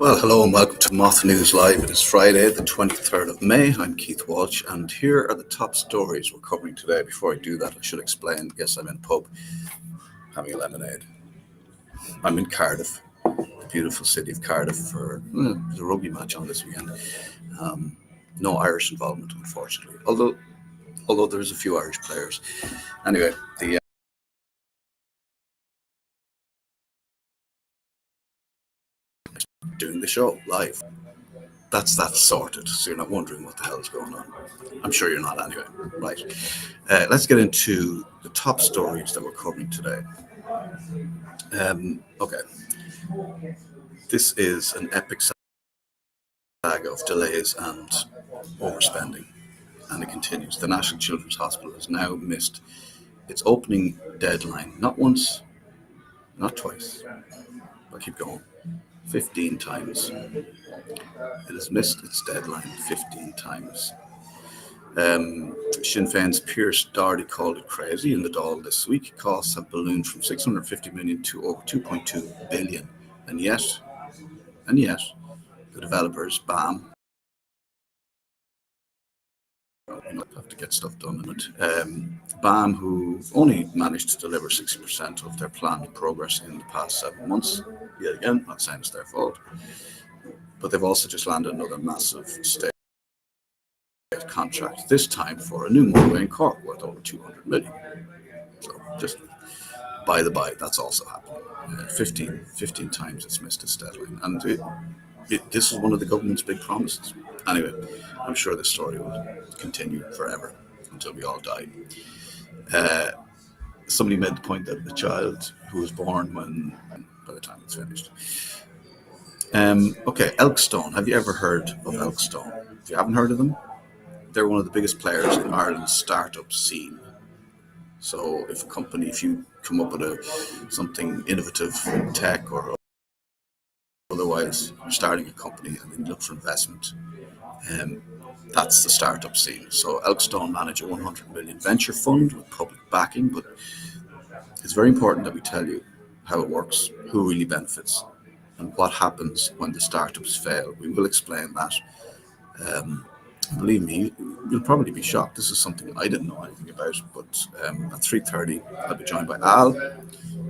Well, hello and welcome to MOTH News Live. It is Friday, the 23rd of May. I'm Keith Walsh, and here are the top stories we're covering today. Before I do that, I should explain. Yes, I'm in a pub having a lemonade. I'm in Cardiff, the beautiful city of Cardiff, for the rugby match on this weekend. No Irish involvement, unfortunately, although there's a few Irish players. Anyway, doing the show live. That's sorted, so you're not wondering what the hell is going on. I'm sure you're not anyway. Right. Let's get into the top stories that we're covering today. Okay. This is an epic saga of delays and overspending, and it continues. The National Children's Hospital has now missed its opening deadline, not once, not twice, but keep going, 15 times. It has missed its deadline 15 times. Sinn Féin's Pierce Doherty called it crazy in the Dáil this week. Costs have ballooned from 650 million to over 2.2 billion, and yet, the developers, BAM, have to get stuff done in it. BAM, who only managed to deliver 60% of their planned progress in the past 7 months, yet again, not saying it's their fault, but they've also just landed another massive state contract, this time for a new motorway in Cork worth over 200 million. So just by the by, that's also happening. 15 times it's missed its deadline, and this is one of the government's big promises. Anyway, I'm sure this story will continue forever until we all die. Somebody made the point that a child who was born by the time it's finished. Okay, Elkstone. Have you ever heard of Elkstone? If you haven't heard of them, they're one of the biggest players in Ireland's startup scene. So if you come up with something innovative in tech or otherwise, you're starting a company and then look for investment, that's the startup scene. So Elkstone manage a 100 million venture fund with public backing, but it's very important that we tell you how it works, who really benefits, and what happens when the startups fail. We will explain that. Believe me, you'll probably be shocked. This is something I didn't know anything about, but at 3:30, I'll be joined by Al,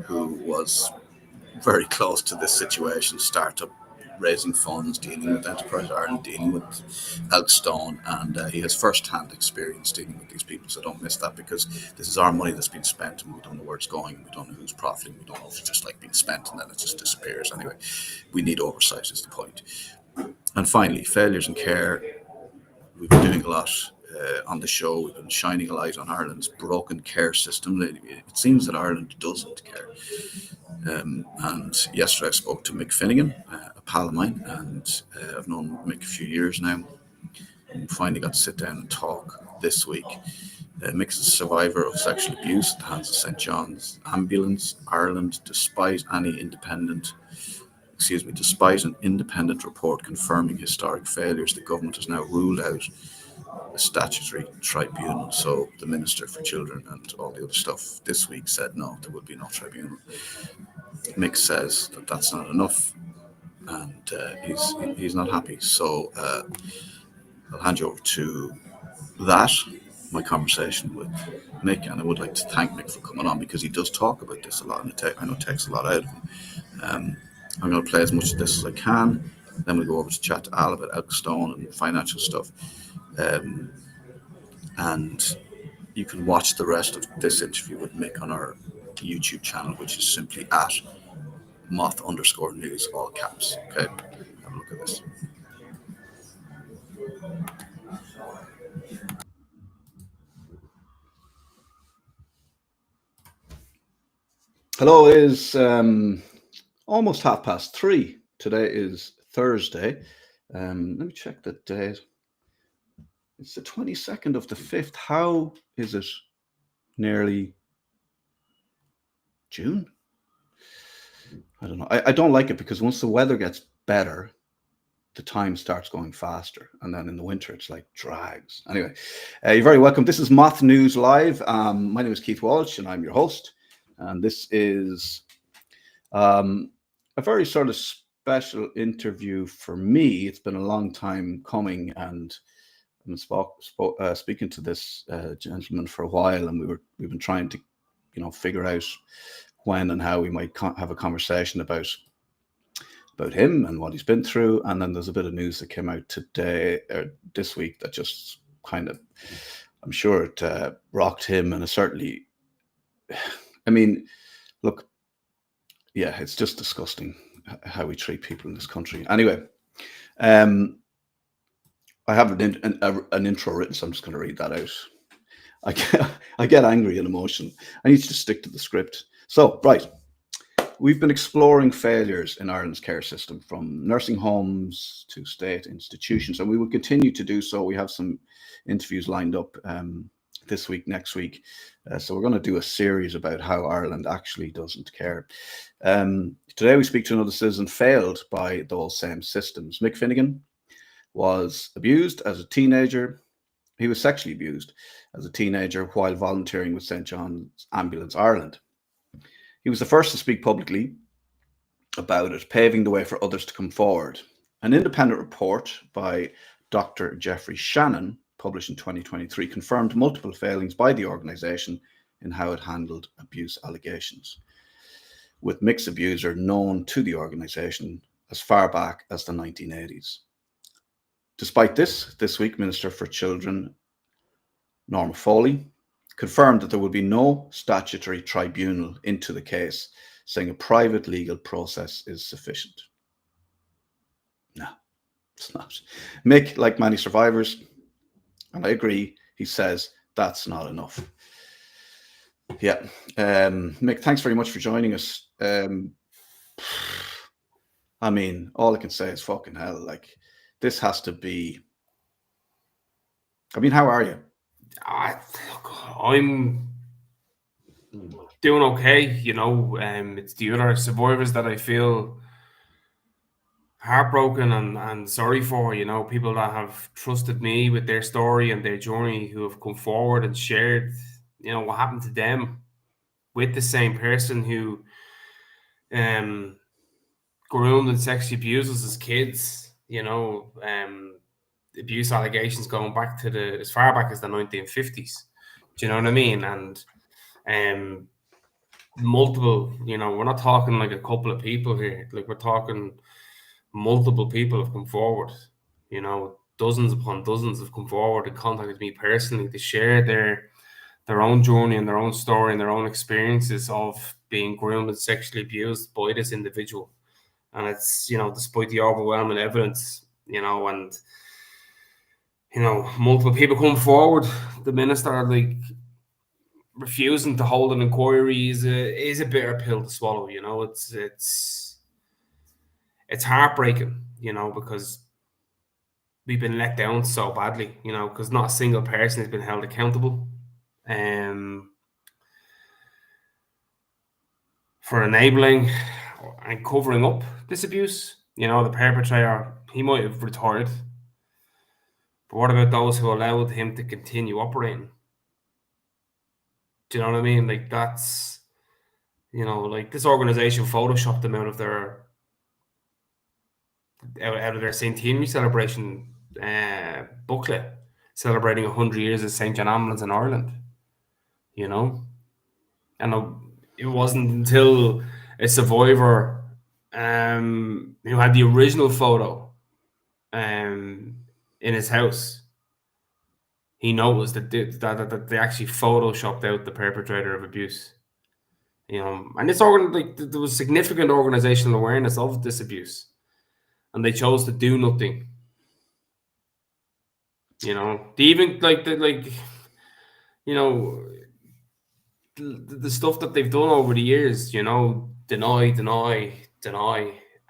who was very close to this situation, startup, raising funds, dealing with Enterprise Ireland, dealing with Elkstone, and he has first-hand experience dealing with these people, so don't miss that, because this is our money that's been spent, and we don't know where it's going, we don't know who's profiting, we don't know if it's just like being spent and then it just disappears. Anyway, we need oversight is the point. And finally, failures in care. We've been doing a lot on the show. We've been shining a light on Ireland's broken care system. It seems that Ireland doesn't care. And yesterday I spoke to Mick Finnegan, a pal of mine, and I've known Mick a few years now. And finally got to sit down and talk this week. Mick's a survivor of sexual abuse at the hands of St. John's Ambulance Ireland, despite an independent report confirming historic failures. The government has now ruled out a statutory tribunal. So the Minister for Children and all the other stuff this week said no, there will be no tribunal. Mick says that that's not enough, and he's not happy. So I'll hand you over to my conversation with Mick, and I would like to thank Mick for coming on, because he does talk about this a lot, and I know it takes a lot out of him. I'm going to play as much of this as I can. Then we'll go over to chat to Al about Elkstone and financial stuff. And you can watch the rest of this interview with Mick on our YouTube channel, which is simply at @moth_news, all caps. Okay, have a look at this. Hello, it is almost 3:30. Today is Thursday. Let me check the date. It's the 22nd of the 5th. How is it nearly June? I don't know. I don't like it, because once the weather gets better, the time starts going faster, and then in the winter it's like drags. Anyway, you're very welcome. This is MOTH News Live. My name is Keith Walsh, and I'm your host. And this is a very sort of special interview for me. It's been a long time coming, and I've been speaking to this gentleman for a while, and we've been trying to, figure out when and how we might have a conversation about him and what he's been through. And then there's a bit of news that came out this week that just kind of, I'm sure it rocked him, and it certainly, I mean, look, yeah, it's just disgusting how we treat people in this country. Anyway, I have an intro written, so I'm just going to read that out. I get angry and emotional. I need to stick to the script. So, right. We've been exploring failures in Ireland's care system, from nursing homes to state institutions, and we will continue to do so. We have some interviews lined up this week, next week. So we're going to do a series about how Ireland actually doesn't care. Today we speak to another citizen failed by those same systems. Mick Finnegan was abused as a teenager. He was sexually abused as a teenager while volunteering with St. John's Ambulance Ireland. He was the first to speak publicly about it, paving the way for others to come forward. An independent report by Dr. Jeffrey Shannon, published in 2023, confirmed multiple failings by the organisation in how it handled abuse allegations, with Mick's abuser known to the organisation as far back as the 1980s. Despite this week, Minister for Children, Norma Foley, confirmed that there would be no statutory tribunal into the case, saying a private legal process is sufficient. No, it's not. Mick, like many survivors, and I agree, he says that's not enough. Yeah. Mick, thanks very much for joining us. I mean, all I can say is fucking hell. Like, this has to be... I mean, how are you? I'm doing okay, it's the other survivors that I feel heartbroken and sorry for, people that have trusted me with their story and their journey, who have come forward and shared, what happened to them with the same person who groomed and sexually abused us as kids, abuse allegations going back to as far back as the 1950s. Do you know what I mean? And multiple, we're not talking like a couple of people here. Like, we're talking multiple people have come forward. Dozens upon dozens have come forward and contacted me personally to share their own journey and their own story and their own experiences of being groomed and sexually abused by this individual. And it's, despite the overwhelming evidence, and multiple people come forward, the minister, like, refusing to hold an inquiry is a bitter pill to swallow. It's heartbreaking, because we've been let down so badly, because not a single person has been held accountable for enabling and covering up this abuse. The perpetrator, he might have retired, but what about those who allowed him to continue operating? Do you know what I mean? Like, that's, like, this organization photoshopped them out of their centenary celebration booklet, celebrating 100 years of St. John Ambulance in Ireland. And it wasn't until a survivor who had the original photo in his house, he noticed that they actually photoshopped out the perpetrator of abuse. And this there was significant organizational awareness of this abuse, and they chose to do nothing. They even the stuff that they've done over the years, deny,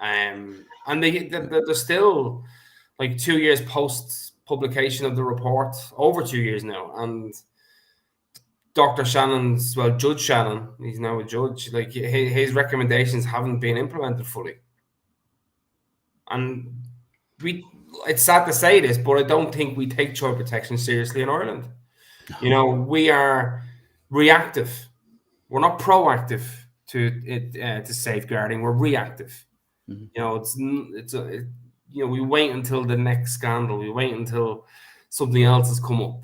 and they're still, like, 2 years post publication of the report, over 2 years now, and Dr. Judge Shannon, he's now a judge, like, his recommendations haven't been implemented fully. And it's sad to say this, but I don't think we take child protection seriously in Ireland. We are reactive. We're not proactive to safeguarding. We're reactive. Mhm. You know, we wait until the next scandal. We wait until something else has come up.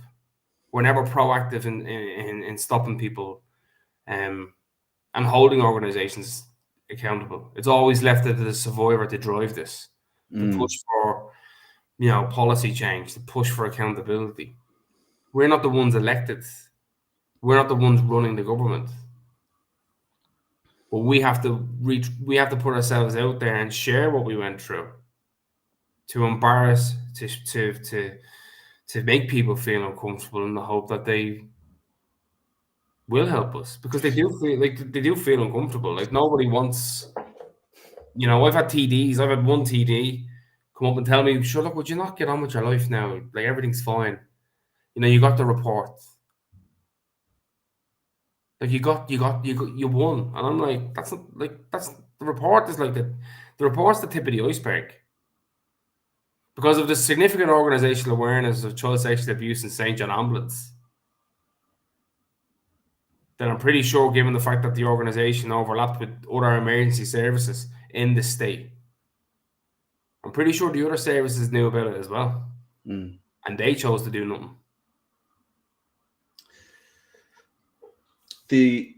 We're never proactive in stopping people and holding organizations accountable. It's always left to the survivor to drive this, to push for, policy change, to push for accountability. We're not the ones elected. We're not the ones running the government. But we have to put ourselves out there and share what we went through, to embarrass, to make people feel uncomfortable in the hope that they will help us, because they do feel uncomfortable. Like, nobody wants, I've had TDs. I've had one TD come up and tell me, "Sure, look, would you not get on with your life now? Like, everything's fine. You got the report. Like, you won." And I'm like, that's the report is like the report's the tip of the iceberg. Because of the significant organizational awareness of child sexual abuse in St. John Ambulance, then I'm pretty sure, given the fact that the organization overlapped with other emergency services in the state, I'm pretty sure the other services knew about it as well. And they chose to do nothing. You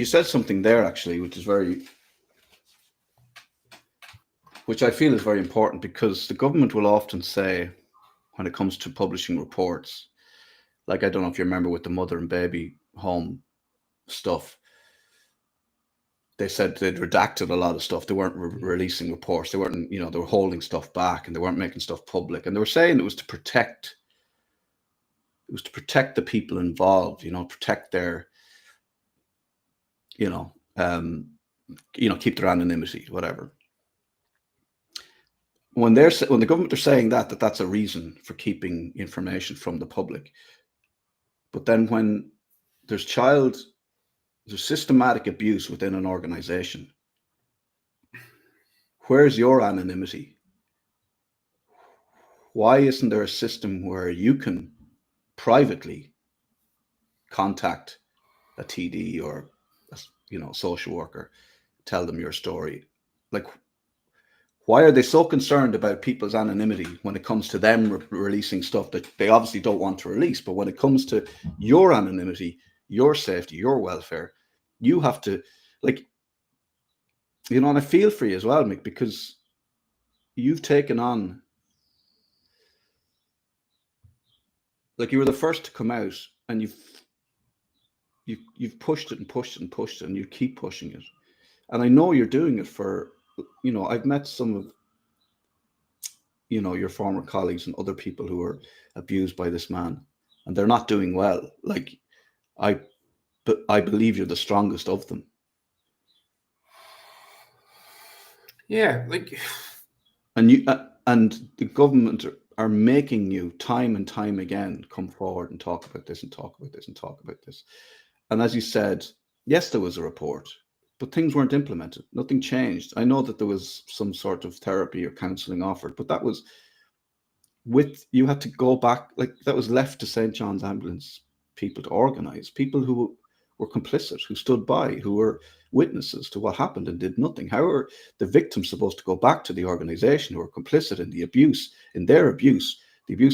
said something there, actually, which I feel is very important, because the government will often say, when it comes to publishing reports, like, I don't know if you remember with the mother and baby home stuff, they said they'd redacted a lot of stuff. They weren't releasing reports. They weren't, they were holding stuff back, and they weren't making stuff public. And they were saying it was to protect the people involved, protect their, keep their anonymity, whatever. When the government are saying that's a reason for keeping information from the public, but then when there's systematic abuse within an organization, where's your anonymity? Why isn't there a system where you can privately contact a TD or a social worker, tell them your story? Like, why are they so concerned about people's anonymity when it comes to them releasing stuff that they obviously don't want to release? But when it comes to your anonymity, your safety, your welfare, you have to, and I feel for you as well, Mick, because you've taken on, you were the first to come out, and you've pushed it and pushed it and pushed it, and you keep pushing it. And I know you're doing it for, I've met some of, your former colleagues and other people who were abused by this man, and they're not doing well. I believe you're the strongest of them. Yeah, and the government are making you time and time again come forward and talk about this and talk about this and talk about this. And as you said, yes, there was a report, but things weren't implemented. Nothing changed. I know that there was some sort of therapy or counselling offered, but that was you had to go back, that was left to St. John's Ambulance people to organise, people who were complicit, who stood by, who were witnesses to what happened and did nothing. How are the victims supposed to go back to the organisation who are complicit in the abuse, the abuse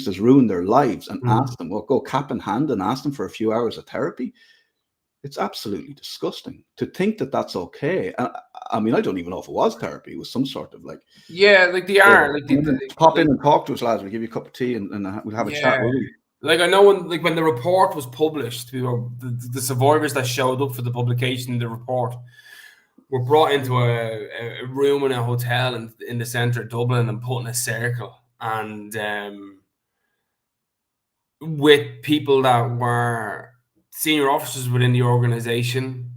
that's ruined their lives, and ask them, go cap in hand and ask them for a few hours of therapy? It's absolutely disgusting to think that that's okay. I mean, I don't even know if it was therapy. It was some sort of they are pop in and talk to us, lads. We'll give you a cup of tea and we'll have a chat. I know when the report was published, the survivors that showed up for the publication of the report were brought into a room in a hotel in the centre of Dublin and put in a circle, and with people that were senior officers within the organisation,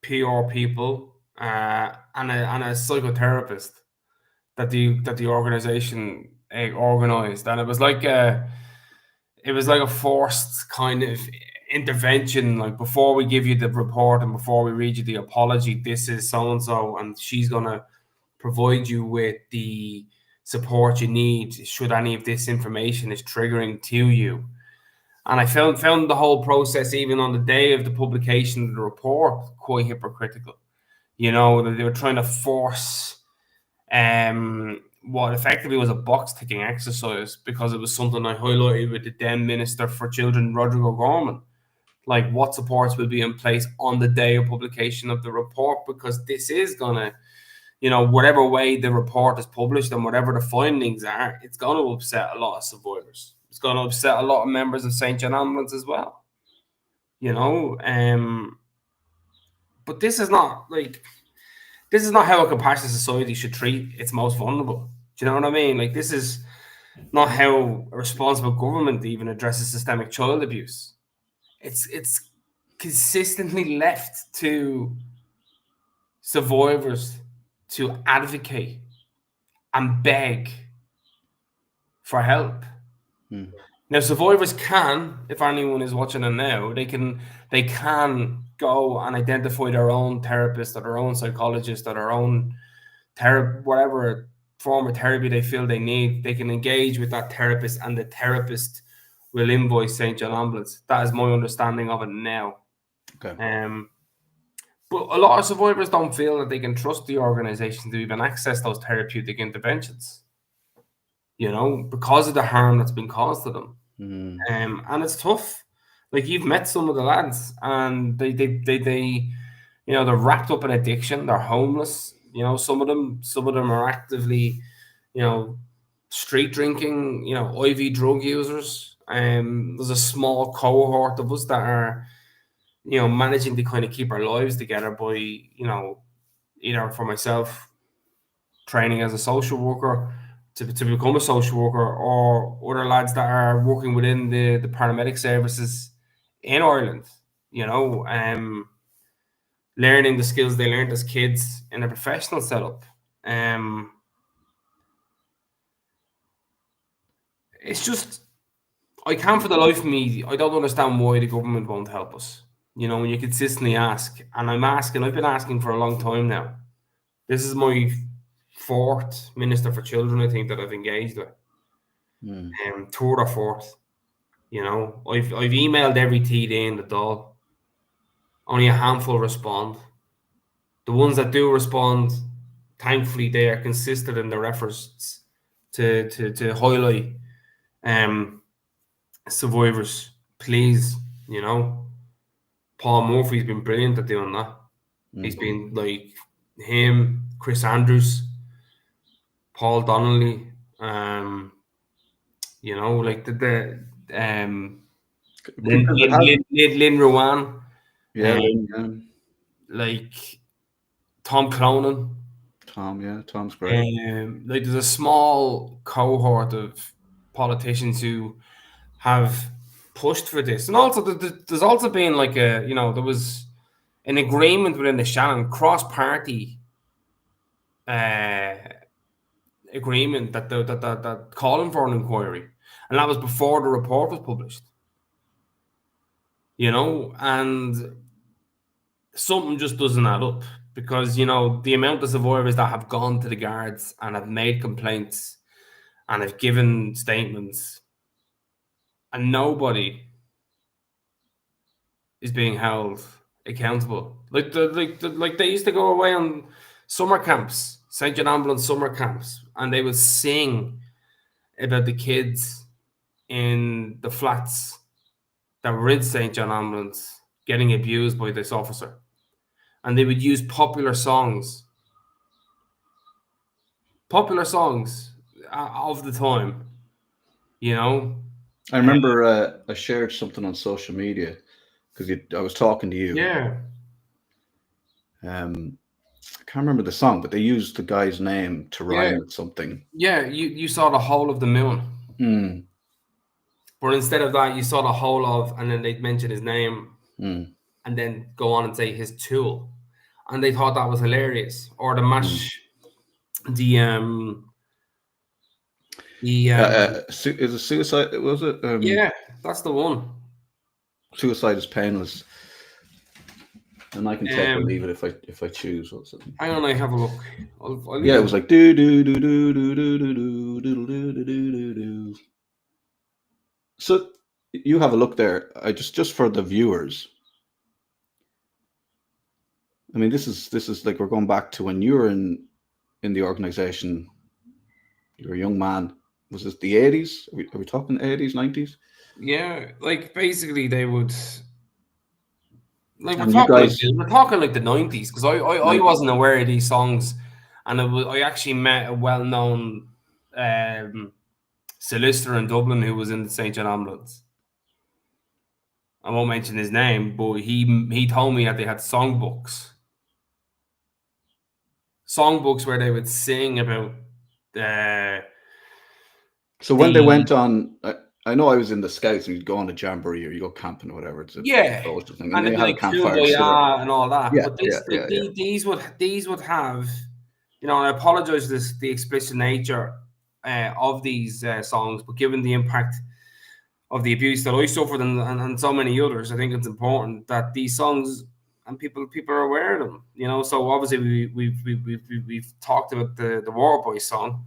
PR people, and a psychotherapist that the organisation organised, and it was like a forced kind of intervention. Before we give you the report and before we read you the apology, this is so and so, and she's gonna provide you with the support you need should any of this information is triggering to you. And I found the whole process, even on the day of the publication of the report, quite hypocritical. You know, that they were trying to force what effectively was a box ticking exercise, because it was something I highlighted with the then Minister for Children, Rodrigo Gorman. Like, what supports will be in place on the day of publication of the report, because this is gonna, you know, whatever way the report is published and whatever the findings are, it's going to upset a lot of survivors. It's going to upset a lot of members of St. John Ambulance as well. You know, but this is not how a compassionate society should treat its most vulnerable. Do you know what I mean? Like, this is not how a responsible government even addresses systemic child abuse. It's consistently left to survivors to advocate and beg for help. Now, survivors can, if anyone is watching it now, they can go and identify their own therapist or their own psychologist or their own whatever form of therapy they feel they need. They can engage with that therapist, and the therapist will invoice St. John Ambulance. That is my understanding of it now. Okay. But a lot of survivors don't feel that they can trust the organisation to even access those therapeutic interventions, you know, because of the harm that's been caused to them. And it's tough. Like, you've met some of the lads, and they you know, they're wrapped up in addiction. They're homeless. You know, some of them are actively, you know, street drinking, you know, IV drug users. There's a small cohort of us that are, you know, managing to kind of keep our lives together by, you know, either for myself, training as a social worker to become a social worker, or other lads that are working within the paramedic services in Ireland, you know, learning the skills they learned as kids in a professional setup. It's just, I can't for the life of me, I don't understand why the government won't help us. You know, when you consistently ask, and I've been asking for a long time now. This is my fourth Minister for Children, I think, that I've engaged with. Third or fourth. You know, I've emailed every TD in the Dáil. Only a handful respond. The ones that do respond, thankfully, they are consistent in their efforts to highlight survivors. Please, you know, Paul Murphy's been brilliant at doing that. He's been like him, Chris Andrews, Paul Donnelly, you know, like Lynn Rowan, like Tom Cronin. Tom's great. Like, there's a small cohort of politicians who have pushed for this, and also there's also been like a, you know, there was an agreement within the Shannon cross-party agreement that calling for an inquiry, and that was before the report was published. You know, and something just doesn't add up, because, you know, the amount of survivors that have gone to the guards and have made complaints and have given statements, and nobody is being held accountable. Like they used to go away on summer camps, St. John Ambulance summer camps, and they would sing about the kids in the flats that were in St. John Ambulance getting abused by this officer. And they would use popular songs of the time, you know. I remember I shared something on social media because I was talking to you. Yeah. I can't remember the song, but they used the guy's name to rhyme with something. Yeah, you saw the whole of the moon. But instead of that, you saw the whole of, and then they'd mention his name, and then go on and say his tool. And they thought that was hilarious. Or the mash, is it suicide? Was it? Yeah, that's the one. Suicide is painless, and I can take or leave it if I choose. Hang on, I have a look. It was like do do do do do do do do do do do do. So you have a look there. I just for the viewers. I mean, this is like we're going back to when you were in the organization. You're a young man. Was this the 80s? Are we talking 80s, 90s? Yeah, like basically they would. Like And you guys, we're talking like the 90s, because I 90s. wasn't aware of these songs, and I actually met a well-known solicitor in Dublin who was in the St. John Ambulance. I won't mention his name, but he told me that they had songbooks where they would sing about So when they went on, I know I was in the Scouts, and you'd go on a jamboree or you go camping or whatever. It's a social thing, and it'd they be had a like campfire. and all that. Yeah, But yeah. these would have, and I apologize for the explicit nature of these songs, but given the impact of the abuse that I suffered and so many others, I think it's important that these songs and people are aware of them. So obviously we've talked about the Waterboy song,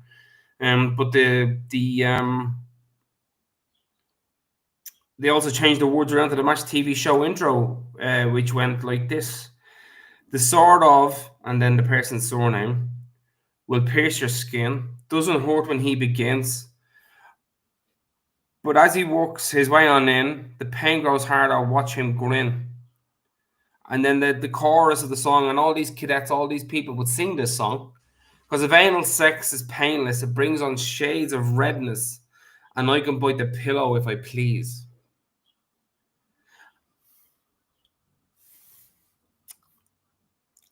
but they also changed the words around to the Match TV show intro, which went like this: "The sort of," and then the person's surname, "will pierce your skin. Doesn't hurt when he begins. But as he works his way on in, the pain grows harder. Watch him grin." And then the chorus of the song, and all these cadets, all these people would sing this song. "Because if anal sex is painless, it brings on shades of redness, and I can bite the pillow if I please."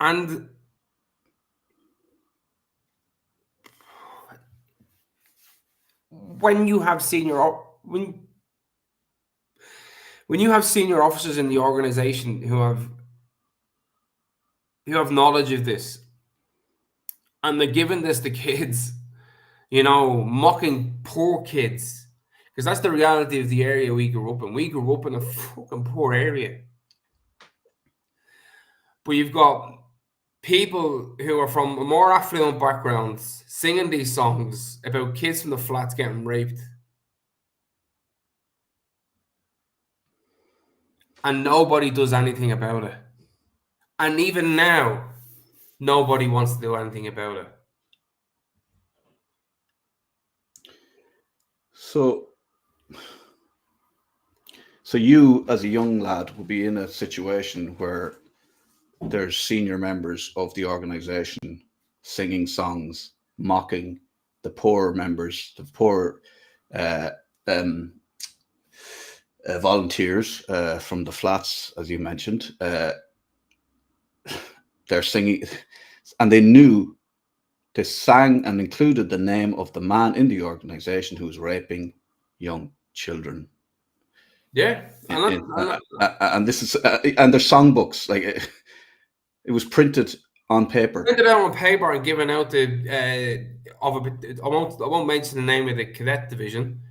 And when you have when you have senior officers in the organization who have knowledge of this, and they're giving this to kids, mocking poor kids, because that's the reality of the area we grew up in. We grew up in a fucking poor area. But you've got people who are from more affluent backgrounds singing these songs about kids from the flats getting raped. And nobody does anything about it. And even now, nobody wants to do anything about it. So you, as a young lad, will be in a situation where there's senior members of the organization singing songs, mocking the poor members, the poor volunteers from the flats, as you mentioned. They're singing, and they sang and included the name of the man in the organization who was raping young children. Yeah, and this is and their songbooks, like it was printed on paper. Printed out on paper and given out I won't mention the name of the cadet division,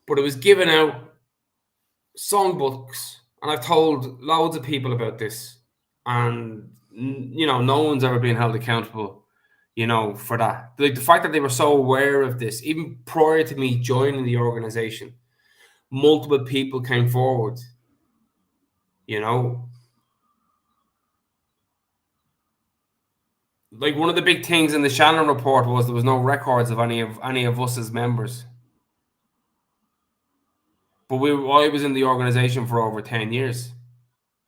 but it was given out songbooks, and I've told loads of people about this, and no one's ever been held accountable, for that. Like the fact that they were so aware of this, even prior to me joining the organization, multiple people came forward, Like one of the big things in the Shannon report was there was no records of any of us as members. But I was in the organization for over 10 years.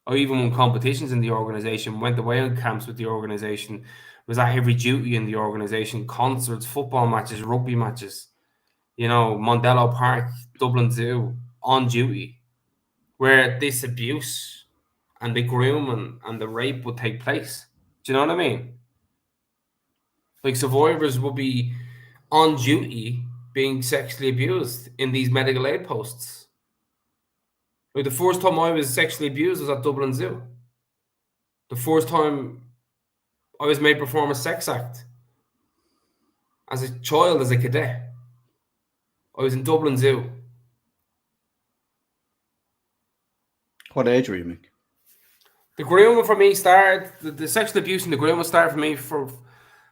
I even won competitions in the organization, went away on camps with the organization, was at every duty in the organization, concerts, football matches, rugby matches, Mondello Park, Dublin Zoo, on duty, where this abuse and the grooming and the rape would take place. Do you know what I mean? Like survivors will be on duty being sexually abused in these medical aid posts. Like the first time I was sexually abused was at Dublin Zoo. The first time I was made perform a sex act as a child, as a cadet, I was in Dublin Zoo. What age were you, Mick? The grooming for me started, the sexual abuse and the grooming started for me for,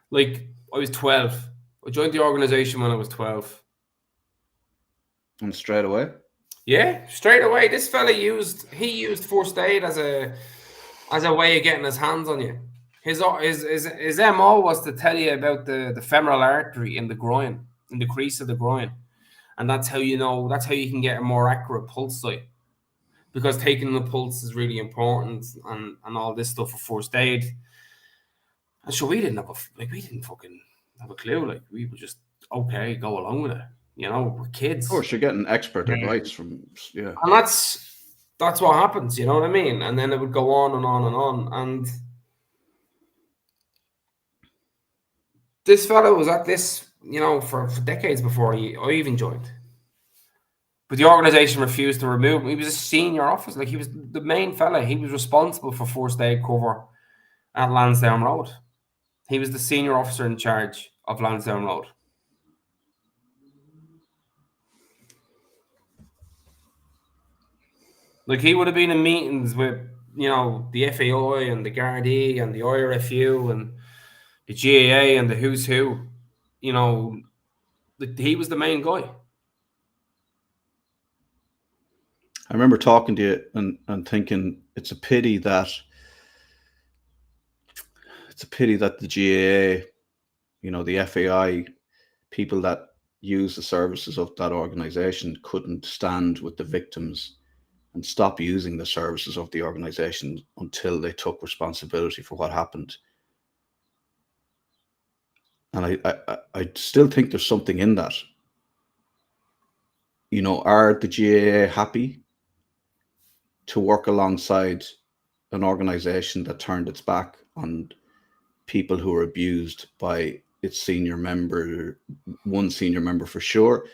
like, I was 12. I joined the organization when I was 12. And straight away? Yeah, straight away. This fella used first aid as a way of getting his hands on you. His MO was to tell you about the femoral artery in the groin, in the crease of the groin. And that's how you can get a more accurate pulse sight. Because taking the pulse is really important and all this stuff for first aid. And so we didn't fucking have a clue. Like, we were just, okay, go along with it. You know, we're kids. Of course, you're getting expert advice from, yeah. And that's what happens, you know what I mean? And then it would go on and on and on. And this fellow was at this, you know, for decades before I even joined. But the organisation refused to remove him. He was a senior officer. Like, he was the main fella. He was responsible for first aid cover at Lansdowne Road. He was the senior officer in charge of Lansdowne Road. Like, he would have been in meetings with, you know, the FAI and the Gardaí and the IRFU and the GAA and the who's who. You know, he was the main guy. I remember talking to you and thinking it's a pity that the GAA, you know, the FAI, people that use the services of that organization couldn't stand with the victims and stop using the services of the organization until they took responsibility for what happened. And I still think there's something in that. You know, are the GAA happy to work alongside an organization that turned its back on people who were abused by its senior member, one senior member for sure,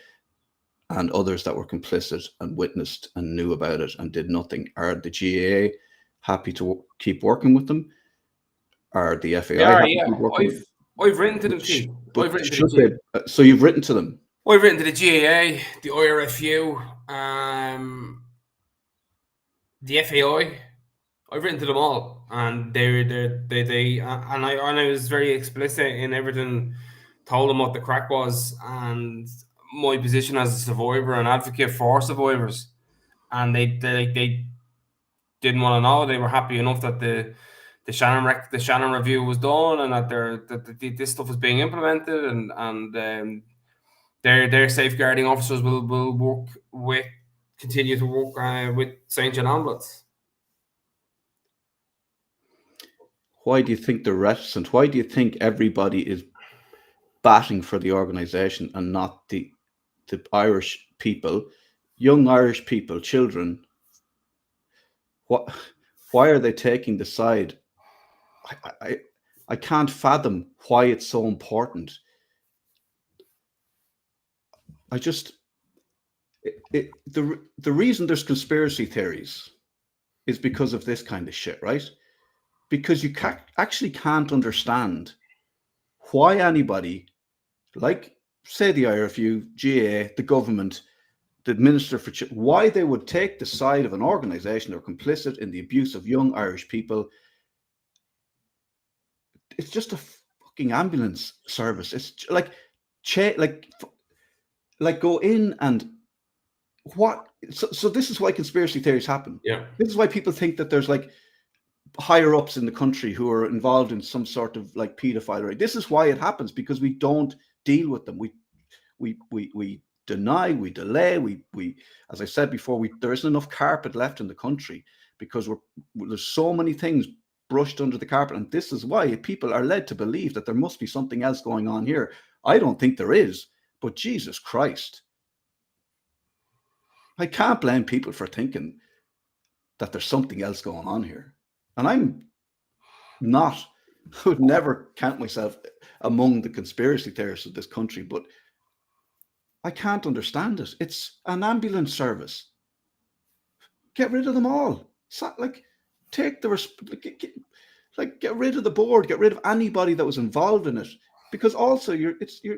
and others that were complicit and witnessed and knew about it and did nothing? Are the GAA happy to keep working with them? Are the FAI happy to keep working with them? I've written to them too. So you've written to them? I've written to the GAA, the IRFU, the FAI. I've written to them all, and they and I was very explicit in everything. Told them what the crack was and my position as a survivor and advocate for survivors, and they didn't want to know. They were happy enough that the Shannon review was done and that this stuff was being implemented, and their safeguarding officers will continue to work with St. John Ambulance. Why do you think they're reticent? Why do you think everybody is batting for the organization and not the Irish people, young Irish people, children? Why are they taking the side? I can't fathom why it's so important. The reason there's conspiracy theories is because of this kind of shit, right? Because you actually can't understand why anybody, like, say, the IRFU, GAA, the government, the Minister for why they would take the side of an organization that are complicit in the abuse of young Irish people. It's just a fucking ambulance service. It's like go in and what? So this is why conspiracy theories happen. Yeah. This is why people think that there's like higher ups in the country who are involved in some sort of like pedophilery. This is why it happens, because we don't deal with them. We deny, we delay, we as I said before, there isn't enough carpet left in the country because there's so many things brushed under the carpet, and this is why people are led to believe that there must be something else going on here. I don't think there is, but Jesus Christ, I can't blame people for thinking that there's something else going on here. And I would never count myself among the conspiracy theorists of this country, but I can't understand it. It's an ambulance service. Get rid of them all. Take get rid of the board. Get rid of anybody that was involved in it. Because also, you're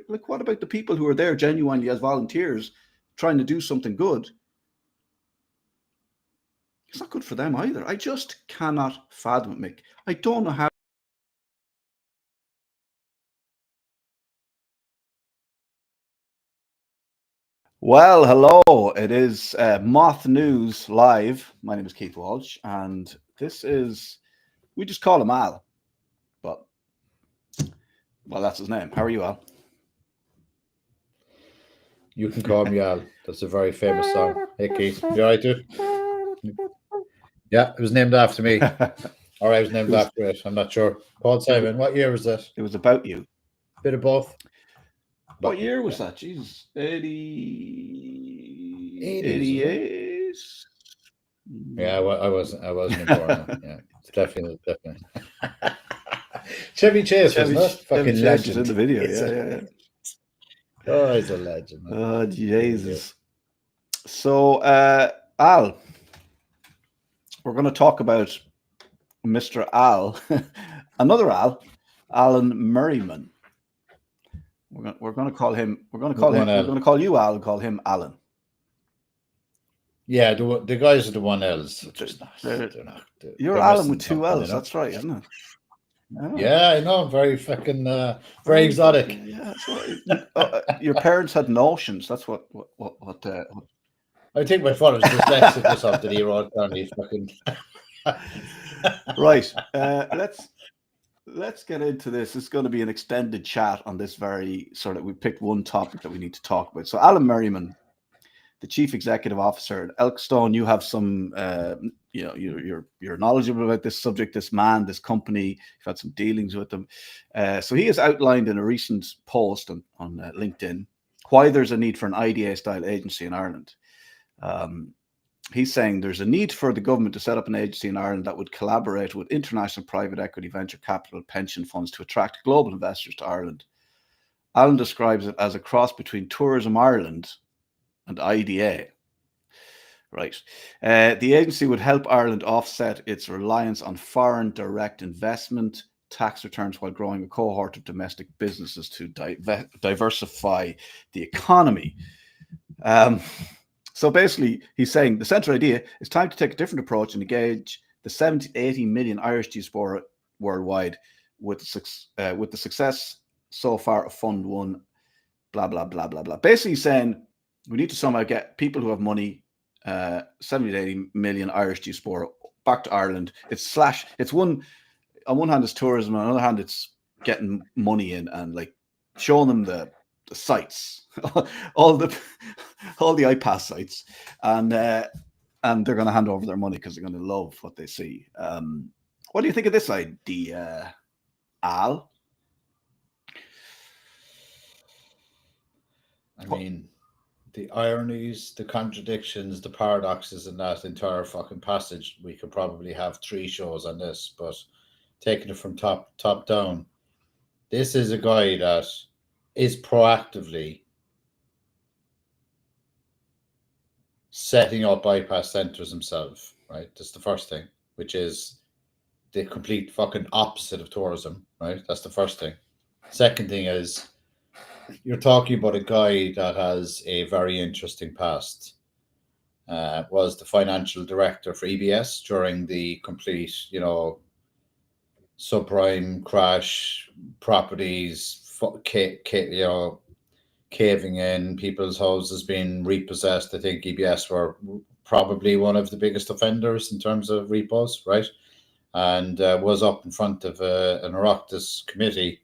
like, what about the people who are there genuinely as volunteers trying to do something good? It's not good for them either. I just cannot fathom it, Mick. I don't know how. Well, hello. It is Moth News Live. My name is Keith Walsh, and this is, we just call him Al. But, well, that's his name. How are you, Al? You can call me Al. That's a very famous song. Hey, Keith. You all right, dude? Yeah, it was named after me. Or I was named after it. I'm not sure. Paul Simon, what year was that? It was about you. Bit of both. What year was that? Jesus. 88? Yeah, I wasn't born. Yeah, it's definitely. Chevy Chase, wasn't it? Fucking legend. In the video, yeah. Oh, he's a legend. Man. Oh, Jesus. So, Al, we're going to talk about Mr. Al, another Al, Alan Merriman. We're going to call him. We're going to call you Al and call him Alan. Yeah, the guys are the one L's. You're Alan with two L's. That's right, isn't it? Yeah, I know. Very fucking, very exotic. Yeah, your parents had notions. That's what. I think my father was dyslexic or something. He wrote down these fucking. Right. Let's get into this. It's going to be an extended chat on this very sort of. We picked one topic that we need to talk about. So, Alan Merriman, the chief executive officer at Elkstone, you have some, you're knowledgeable about this subject, this man, this company. You've had some dealings with them. So he has outlined in a recent post on LinkedIn why there's a need for an IDA-style agency in Ireland. He's saying there's a need for the government to set up an agency in Ireland that would collaborate with international private equity, venture capital, pension funds to attract global investors to Ireland. Alan describes it as a cross between Tourism Ireland and IDA. Right. The agency would help Ireland offset its reliance on foreign direct investment, tax returns, while growing a cohort of domestic businesses to diversify the economy. So basically, he's saying the central idea is time to take a different approach and engage the 70 to 80 million Irish diaspora worldwide with the success so far of Fund 1, blah, blah, blah, blah, blah. Basically saying we need to somehow get people who have money, 70 to 80 million Irish diaspora back to Ireland. It's one, on one hand it's tourism, on the other hand it's getting money in and like showing them the sites, all the iPass sites, and they're going to hand over their money because they're going to love what they see. What do you think of this idea, Al? I mean, the ironies, the contradictions, the paradoxes in that entire fucking passage, we could probably have 3 shows on this, but taking it from top down, this is a guy that is proactively setting up bypass centers himself, right? That's the first thing, which is the complete fucking opposite of tourism, right? That's the first thing. Second thing is, you're talking about a guy that has a very interesting past. Was the financial director for EBS during the complete, subprime crash, properties, caving in, people's houses being repossessed. I think EBS were probably one of the biggest offenders in terms of repos, right? And was up in front of an Oireachtas committee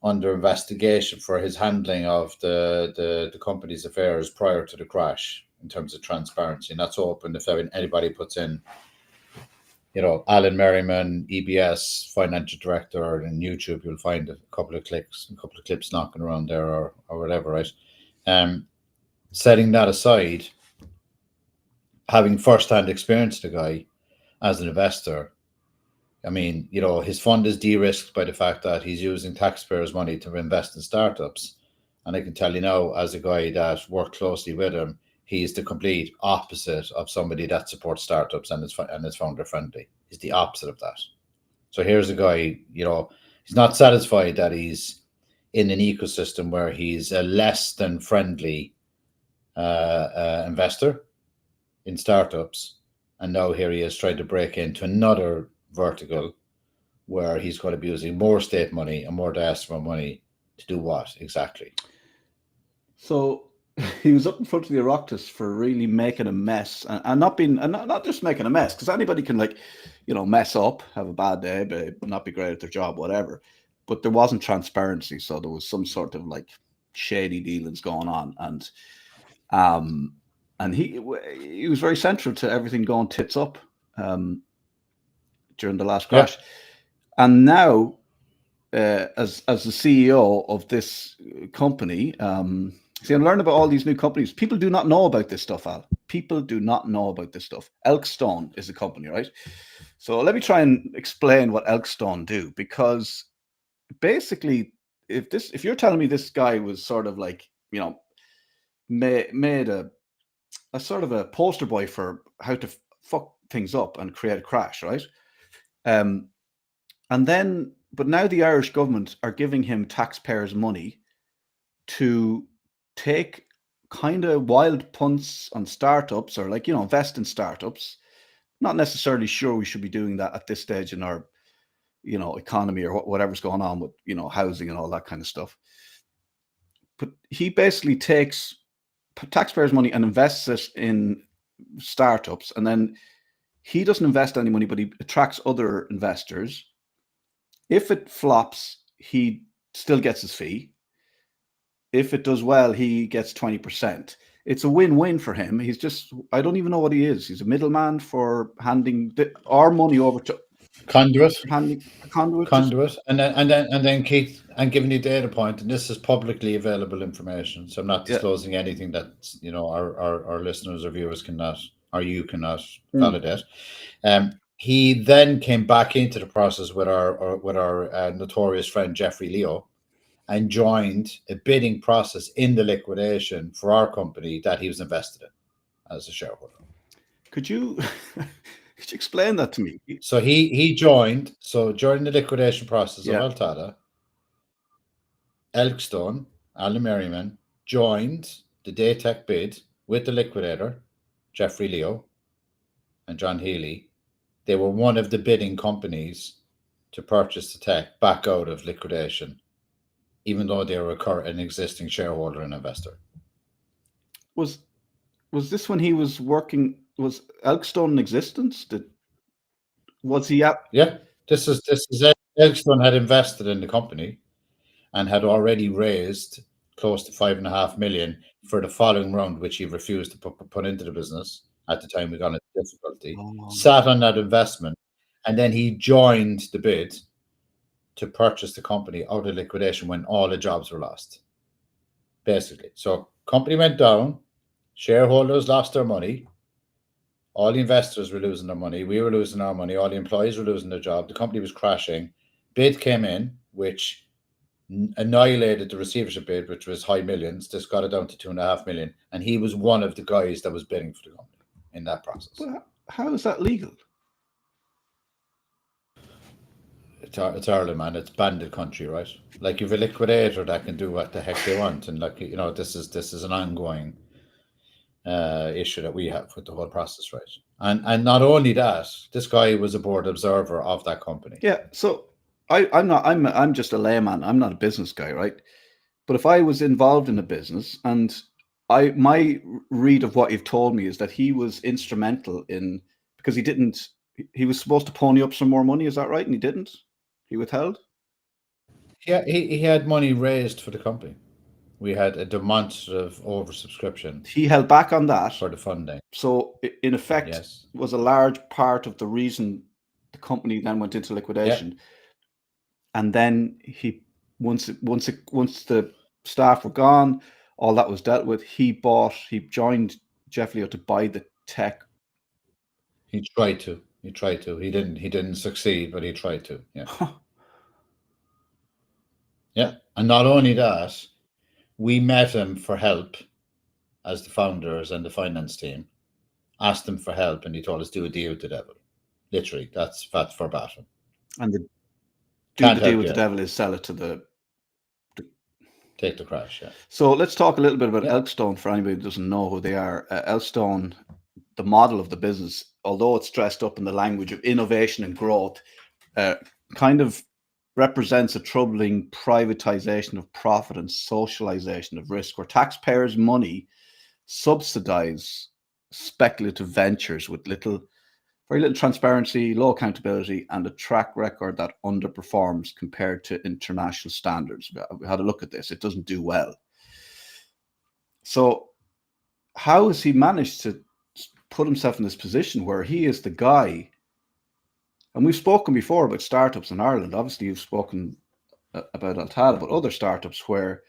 under investigation for his handling of the company's affairs prior to the crash in terms of transparency. And that's open if anybody puts in, Alan Merriman, EBS financial director, and YouTube, you'll find a couple of clips knocking around there or whatever, right? Setting that aside, having first-hand experience the guy as an investor, I mean, his fund is de-risked by the fact that he's using taxpayers' money to invest in startups. And I can tell you now, as a guy that worked closely with him, he's the complete opposite of somebody that supports startups and is founder friendly. He's the opposite of that. So here's a guy, he's not satisfied that he's in an ecosystem where he's a less than friendly investor in startups. And now here he is trying to break into another vertical where he's going to be using more state money and more diaspora money to do what exactly? So he was up in front of the Oireachtas for really making a mess and not just making a mess, because anybody can, like, mess up, have a bad day, but not be great at their job, whatever. But there wasn't transparency, so there was some sort of like shady dealings going on, and he was very central to everything going tits up during the last crash. And now, as the CEO of this company, see, I'm learning about all these new companies. People do not know about this stuff, Al. People do not know about this stuff. Elkstone is the company, right? So let me try and explain what Elkstone do, because basically, if you're telling me this guy was sort of like, made a sort of a poster boy for how to fuck things up and create a crash, right? But now the Irish government are giving him taxpayers' money to take kind of wild punts on startups, or like, invest in startups. Not necessarily sure we should be doing that at this stage in our, economy, or whatever's going on with, housing and all that kind of stuff. But he basically takes taxpayers' money and invests it in startups, and then he doesn't invest any money, but he attracts other investors. If it flops, he still gets his fee. If it does well, he gets 20%. It's a win-win for him. He's just, I don't even know what he is. He's a middleman for handing our money over to conduit. Conduit. And then Keith, I'm giving you data point, and this is publicly available information, so I'm not disclosing anything that our listeners or viewers cannot, or you cannot validate. He then came back into the process with our notorious friend Jeffrey Leo, and joined a bidding process in the liquidation for our company that he was invested in as a shareholder. Could you explain that to me? So he joined. So during the liquidation process of Altada, Elkstone, Alan Merriman, joined the Daytech bid with the liquidator, Jeffrey Leo and John Healy. They were one of the bidding companies to purchase the tech back out of liquidation, even though they were an existing shareholder and investor. Was this when he was working? Was Elkstone in existence? Was he at? Yeah, this is Elkstone had invested in the company and had already raised close to $5.5 million for the following round, which he refused to put into the business at the time we got into difficulty. Sat on that investment, and then he joined the bid to purchase the company out of liquidation when all the jobs were lost, basically. So company went down, shareholders lost their money, all the investors were losing their money, we were losing our money, all the employees were losing their job, the company was crashing. Bid came in, which annihilated the receivership bid, which was high millions. This got it down to $2.5 million, and he was one of the guys that was bidding for the company in that process. But how is that legal? It's Ireland, man. It's bandit country, right? Like, you've a liquidator that can do what the heck they want, and like, this is an ongoing issue that we have with the whole process, right? And not only that, this guy was a board observer of that company. Yeah. So I'm just a layman. I'm not a business guy, right? But if I was involved in a business, and my read of what you've told me is that he was instrumental in, because he was supposed to pony up some more money. Is that right? And he didn't. He withheld? Yeah, he had money raised for the company. We had a demonstrative oversubscription. He held back on that for the funding. So, in effect, was a large part of the reason the company then went into liquidation. Yeah. And then once the staff were gone, all that was dealt with. He joined Jeff Leo to buy the tech. He tried to. He didn't succeed, but he tried to. Yeah. Yeah. And not only that, we met him for help as the founders and the finance team, asked him for help, and he told us, do a deal with the devil. Literally, that's verbatim. And the deal with the devil is sell it to take the crash. Yeah. So let's talk a little bit about Elkstone for anybody who doesn't know who they are. Elkstone, the model of the business, although it's dressed up in the language of innovation and growth, kind of represents a troubling privatization of profit and socialization of risk, where taxpayers' money subsidize speculative ventures with very little transparency, low accountability, and a track record that underperforms compared to international standards. We had a look at this. It doesn't do well. So how has he managed to put himself in this position where he is the guy? And we've spoken before about startups in Ireland. Obviously, you've spoken about Altada, but other startups where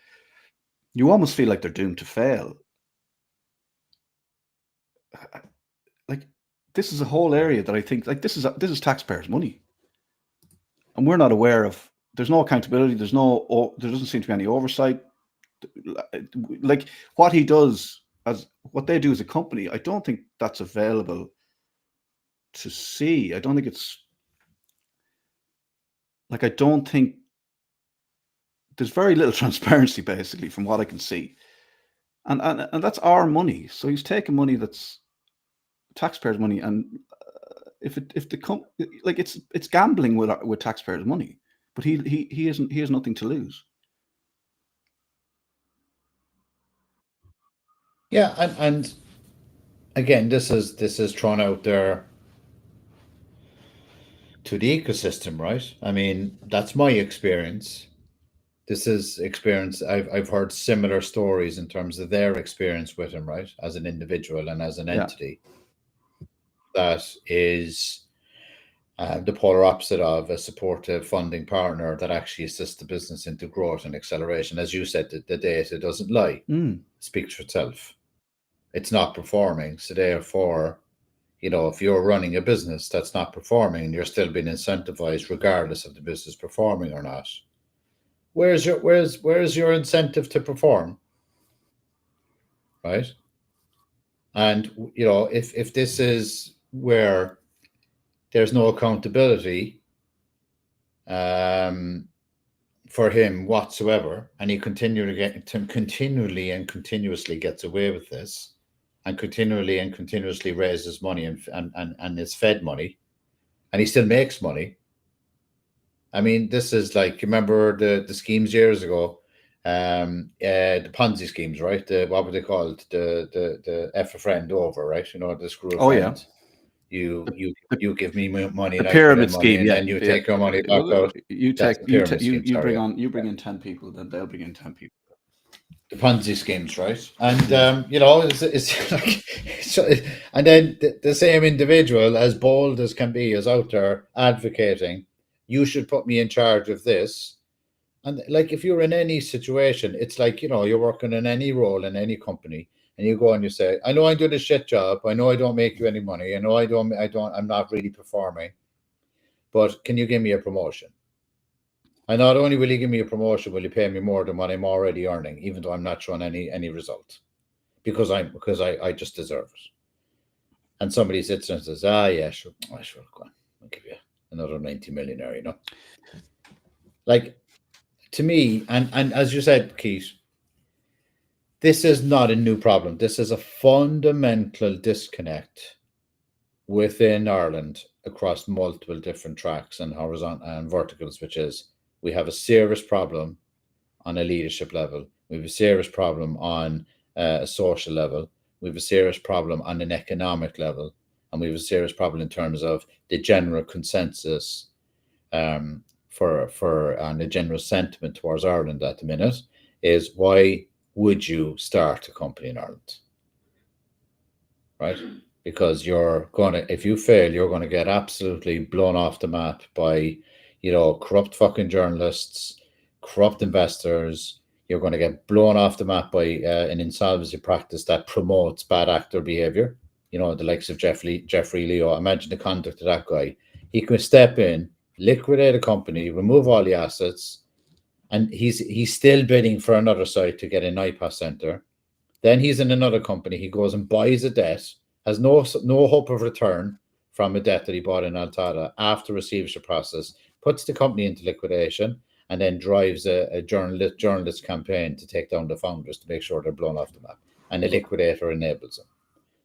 you almost feel like they're doomed to fail. Like, this is a whole area that I think, like, this is taxpayers' money, and we're not aware of. There's no accountability. There doesn't seem to be any oversight. Like, what he does, what they do as a company, I don't think that's available to see. I don't think it's like, I don't think there's very little transparency, basically, from what I can see, and that's our money. So he's taking money that's taxpayers' money, and it's gambling with taxpayers' money, but he has nothing to lose. Yeah, and again, this is thrown out there to the ecosystem, right? I mean, that's my experience. This is experience. I've heard similar stories in terms of their experience with him, right, as an individual and as an entity. That is the polar opposite of a supportive funding partner that actually assists the business into growth and acceleration. As you said, the data doesn't lie. It speaks for itself. It's not performing. So therefore, if you're running a business that's not performing, you're still being incentivized regardless of the business performing or not. Where's your incentive to perform? Right? And if this is where there's no accountability for him whatsoever, and he continually and continuously gets away with this, and continuously raises money and is fed money, and he still makes money. I mean, this is like, you remember the schemes years ago, the Ponzi schemes, right? What were they called? The F a friend over, right? The screw a friend. Yeah. You give me money, the and pyramid I scheme, and then you take your money back out. You bring in 10 people, then they'll bring in 10 people. The Ponzi schemes, right? And it's like, and then the same individual, as bold as can be, is out there advocating, you should put me in charge of this. And like, if you're in any situation, it's like, you're working in any role in any company, and you go and you say, I know I do this shit job. I know I don't make you any money. I know I'm not really performing, but can you give me a promotion? And not only will you give me a promotion, will you pay me more than what I'm already earning, even though I'm not showing any result, because I just deserve it. And somebody sits there and says, yeah, sure, go on, I'll give you another 90 million, Like, to me, and as you said, Keith, this is not a new problem. This is a fundamental disconnect within Ireland across multiple different tracks and horizontal and verticals, which is, we have a serious problem on a leadership level. We have a serious problem on a social level. We have a serious problem on an economic level. And we have a serious problem in terms of the general consensus and the general sentiment towards Ireland at the minute is, why would you start a company in Ireland? Right? Because if you fail, you're going to get absolutely blown off the map by corrupt fucking journalists, corrupt investors. You're going to get blown off the map by an insolvency practice that promotes bad actor behavior. The likes of Jeffrey Leo. Imagine the conduct of that guy. He could step in, liquidate a company, remove all the assets, and he's still bidding for another site to get an IPAS center. Then he's in another company. He goes and buys a debt, has no hope of return from a debt that he bought in Altada after receivership process, puts the company into liquidation, and then drives a journalist campaign to take down the founders to make sure they're blown off the map. And the liquidator enables them.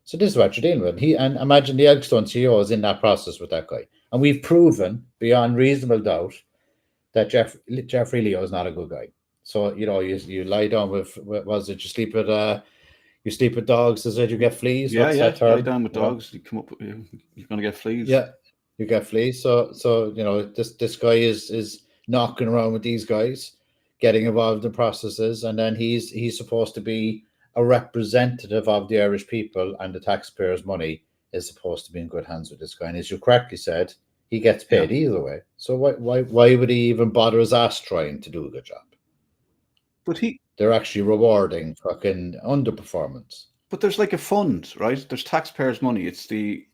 So this is what you're dealing with. And imagine the Elkstone CEO is in that process with that guy. And we've proven beyond reasonable doubt that Jeff Leo is not a good guy. So you lie down with was it you sleep with dogs, is it you get fleas? Yeah, What's yeah. that term? Lie down with dogs. You come up. You're going to get fleas. Yeah, you get fleas. So this guy is knocking around with these guys, getting involved in processes, and then he's supposed to be a representative of the Irish people, and the taxpayers' money is supposed to be in good hands with this guy. And as you correctly said, he gets paid either way. So why would he even bother his ass trying to do a good job? But they're actually rewarding fucking underperformance. But there's like a fund, right? There's taxpayers' money. It's the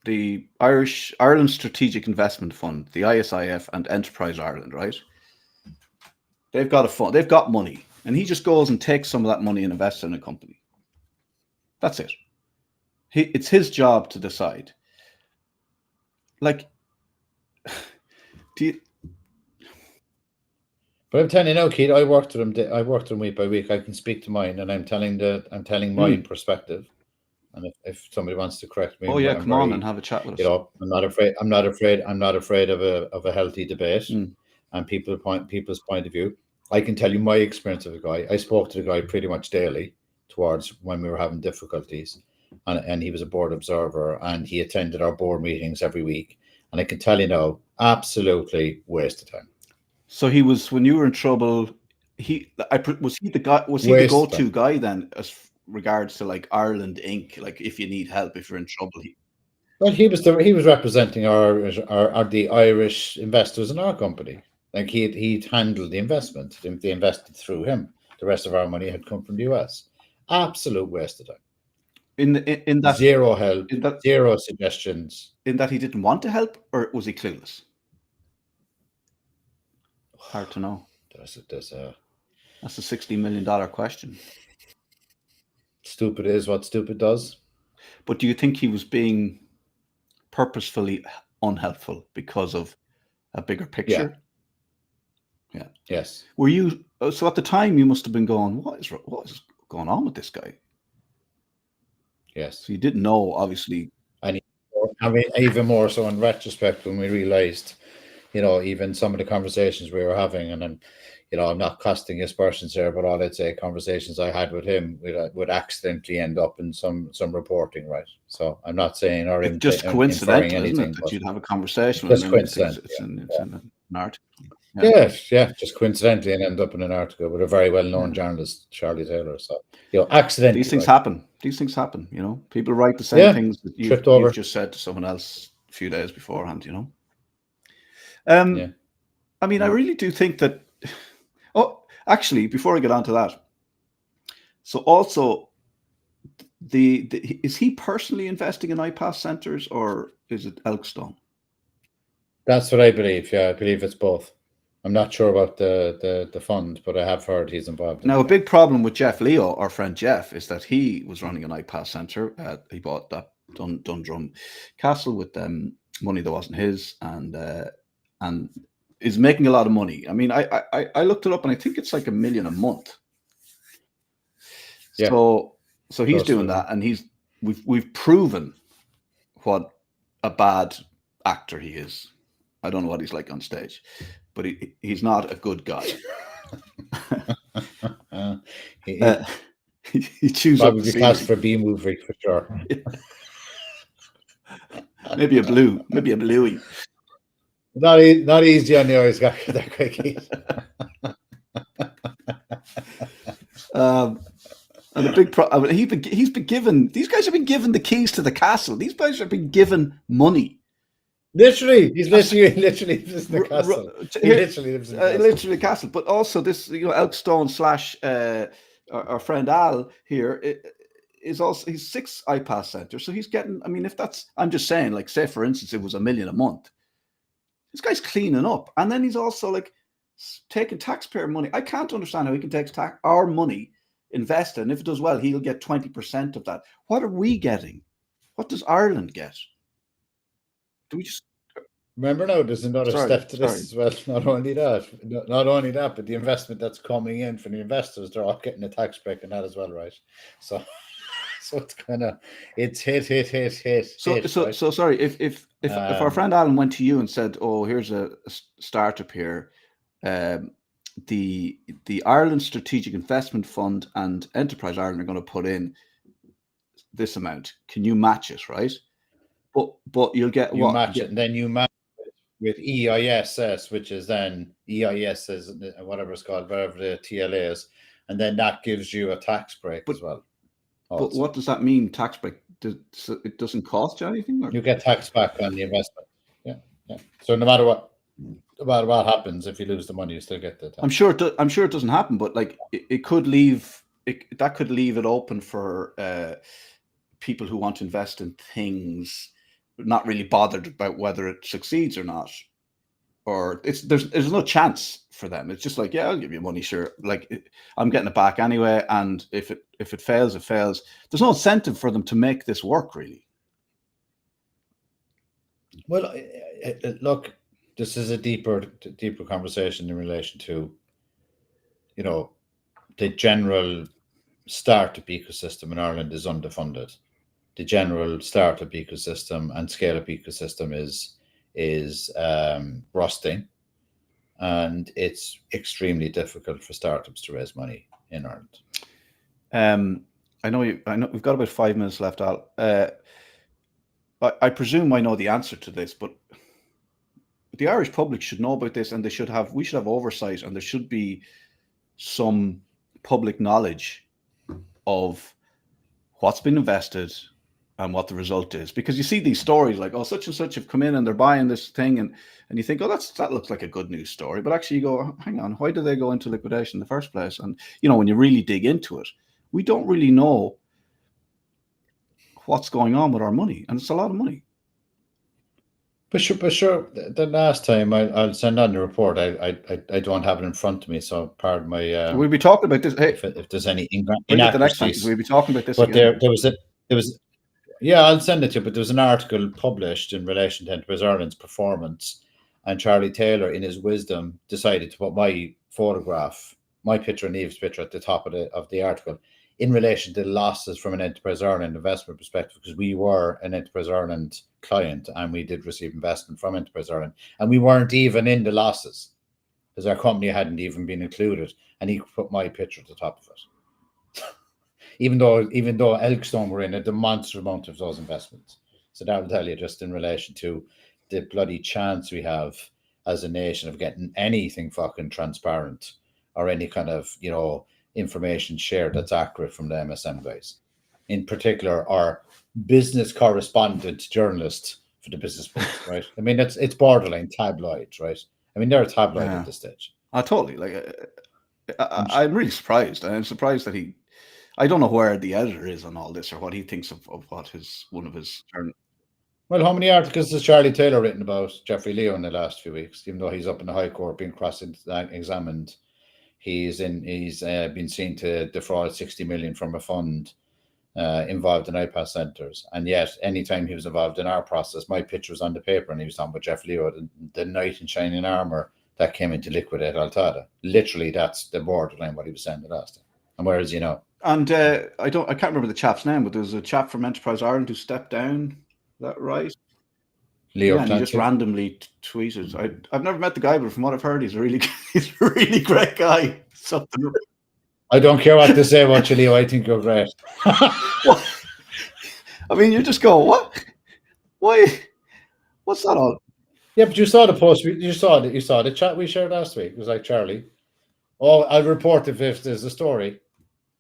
Ireland Strategic Investment Fund, the ISIF, and Enterprise Ireland, right? They've got a fund. They've got money, and he just goes and takes some of that money and invests in a company. That's it. It's his job to decide. Like, But I'm telling you now, Keith, I worked with him week by week. I can speak to mine, and I'm telling my perspective. And if somebody wants to correct me, come on and have a chat with us. I'm not afraid of a healthy debate and people's point of view. I can tell you my experience of the guy. I spoke to the guy pretty much daily towards when we were having difficulties, and he was a board observer, and he attended our board meetings every week. And I can tell you now, absolutely waste of time. So he was, when you were in trouble, was he the go-to guy then, as regards to like Ireland Inc. Like if you need help, if you're in trouble. Well, he was representing the Irish investors in our company. Like he'd handled the investment. They invested through him. The rest of our money had come from the US. Absolute waste of time. In that zero help, zero suggestions. In that he didn't want to help, or was he clueless? Hard to know. That's a $60 million question. Stupid is what stupid does. But do you think he was being purposefully unhelpful because of a bigger picture? Yeah. Yes. Were you, so at the time you must have been going, what is going on with this guy? Yes. So you didn't know, obviously. And even more so in retrospect, when we realized, even some of the conversations we were having, and then, I'm not casting aspersions here, but all I'd say, conversations I had with him would accidentally end up in some reporting, right? So I'm not saying or it's just coincidental, isn't it, that you'd have a conversation with him. It's in an article. Yeah, just coincidentally and end up in an article with a very well-known journalist, Charlie Taylor. So, accidentally. These things happen. These things happen, People write the same things that you've just said to someone else a few days beforehand, I mean, I really do think that... Oh, actually, before I get on to that, so also, is he personally investing in iPass centres, or is it Elkstone? That's what I believe. Yeah, I believe it's both. I'm not sure about the fund, but I have heard he's involved. Now, a big problem with Jeff Leo, our friend Jeff, is that he was running an iPass centre. He bought that Dundrum Castle with money that wasn't his, and is making a lot of money. I mean, I looked it up, and I think it's like $1 million a month. Yeah. So he's doing that, and we've proven what a bad actor he is. I don't know what he's like on stage, but he's not a good guy. He chews up the cast for B movie for sure. maybe a bluey. Not easy on the Irish guy that quick. And the big problem, he's been given. These guys have been given the keys to the castle. These guys have been given money. Literally, he's literally lives in the castle. He literally lives in the castle. Literally the castle. But also this, Elkstone / our friend Al here is also, he's 6 iPass centres. So he's getting, I mean, if that's, I'm just saying, like, say for instance, it was $1 million a month. This guy's cleaning up. And then he's also like taking taxpayer money. I can't understand how he can take our money, invest it, and if it does well, he'll get 20% of that. What are we getting? What does Ireland get? Do we just remember now? There's another step to this as well. Not only that, but the investment that's coming in from the investors, they're all getting a tax break and that as well, right? So it's kind of hit. So sorry, if our friend Alan went to you and said, "Oh, here's a startup here," the Ireland Strategic Investment Fund and Enterprise Ireland are going to put in this amount. Can you match it, right? But you'll get You what? match it, and then you match it with EISS, which is then EIS is whatever it's called, whatever the TLA is, and then that gives you a tax break as well. But what does that mean, tax break? It doesn't cost you anything? Or? You get tax back on the investment. Yeah. So no matter what happens, if you lose the money, you still get the tax. I'm sure it doesn't happen, but like it could leave it open for people who want to invest in things, not really bothered about whether it succeeds or not, or there's no chance for them. It's just like, yeah, I'll give you money, sure. Like I'm getting it back anyway, and if it fails, it fails. There's no incentive for them to make this work, really. Well, look, this is a deeper conversation in relation to, the general startup ecosystem in Ireland is underfunded. The general startup ecosystem and scale-up ecosystem is rusting, and it's extremely difficult for startups to raise money in Ireland. I know we've got about 5 minutes left, Al. I presume I know the answer to this, but the Irish public should know about this, and we should have oversight, and there should be some public knowledge of what's been invested and what the result is. Because you see these stories like, oh, such and such have come in and they're buying this thing, and you think, oh, that looks like a good news story. But actually you go, hang on, why did they go into liquidation in the first place? And, when you really dig into it, we don't really know what's going on with our money. And it's a lot of money. But sure. The last time I'll send on the report. I don't have it in front of me, so pardon my. We'll be talking about this. Hey, if there's any inaccuracies, we'll be talking about this. But again. there was. Yeah, I'll send it to you. But there was an article published in relation to Enterprise Ireland's performance, and Charlie Taylor, in his wisdom, decided to put my picture and Eve's picture at the top of the article, in relation to the losses from an Enterprise Ireland investment perspective, because we were an Enterprise Ireland client and we did receive investment from Enterprise Ireland, and we weren't even in the losses because our company hadn't even been included, and he put my picture at the top of it. even though Elkstone were in a demonstrable amount of those investments. So that will tell you, just in relation to the bloody chance we have as a nation of getting anything fucking transparent or any kind of, information shared that's accurate from the MSM guys. In particular, our business correspondent journalist for the business book, right? I mean, it's borderline tabloid, right? I mean, they're a tabloid at this stage. Totally. Like, I'm really surprised. I'm surprised that I don't know where the editor is on all this, or what he thinks of what one of his. Well, how many articles has Charlie Taylor written about Jeffrey Leo in the last few weeks? Even though he's up in the High Court being cross-examined, he's been seen to defraud 60 million from a fund involved in IPAS centres, and yet anytime he was involved in our process, my picture was on the paper, and he was talking about Jeff Leo, the knight in shining armour that came in to liquidate Altada. Literally, that's the borderline what he was saying the last time. And where is he now? And I can't remember the chap's name, but there was a chap from Enterprise Ireland who stepped down. Is that right? Leo, and he just randomly tweeted. I've never met the guy, but from what I've heard, he's a really great guy. Something. I don't care what they say about you, Leo. I think you're great. I mean, you just go, what? Why? What's that all? Yeah, but you saw the post. You saw the chat we shared last week. It was like, Charlie, I'll report if there's a story.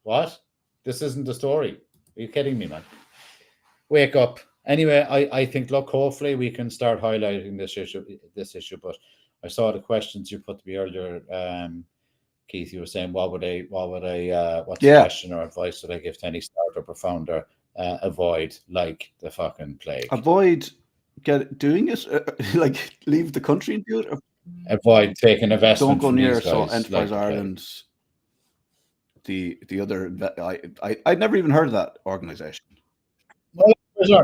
What? This isn't the story. Are you kidding me, man? Wake up. Anyway, I think, look, hopefully we can start highlighting this issue. But I saw the questions you put to me earlier, Keith. You were saying, what's the question or advice would I give to any startup or founder? Avoid like the fucking plague. Avoid doing it, like leave the country and do it. Avoid taking investment. Don't go near Enterprise Ireland. The other, I'd never even heard of that organization. Well,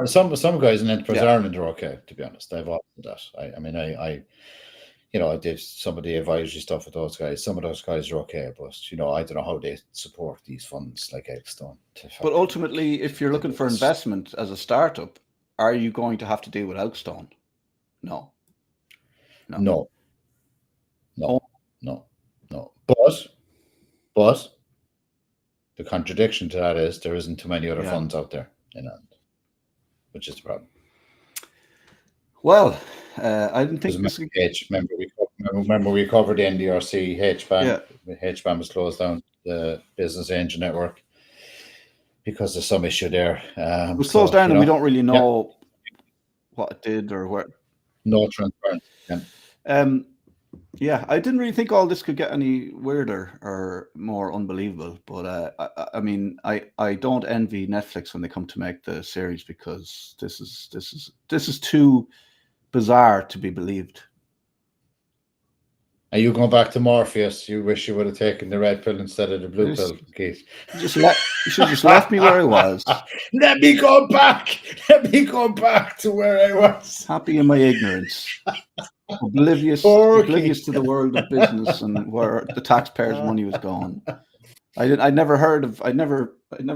some guys in Enterprise Ireland are okay, to be honest. I've opted that. I did some of the advisory stuff with those guys. Some of those guys are okay, but I don't know how they support these funds like Elkstone. But ultimately, if you're looking for investment as a startup, are you going to have to deal with Elkstone? No. No. But the contradiction to that is there isn't too many other funds out there in Ireland, which is the problem. Well, I didn't think this. Remember we covered the NDRC HBAN. Yeah. HBAN was closed down, the Business Angel Network, because there's some issue there. It was closed down, and we don't really know what it did or where. No transparency. Yeah, I didn't really think all this could get any weirder or more unbelievable. But I mean, I don't envy Netflix when they come to make the series, because this is too bizarre to be believed. Are you going back to Morpheus? You wish you would have taken the red pill instead of the blue pill, Keith. You should have just left me where I was. Let me go back. Let me go back to where I was. Happy in my ignorance. Oblivious to the world of business and where the taxpayers' money was going. I'd never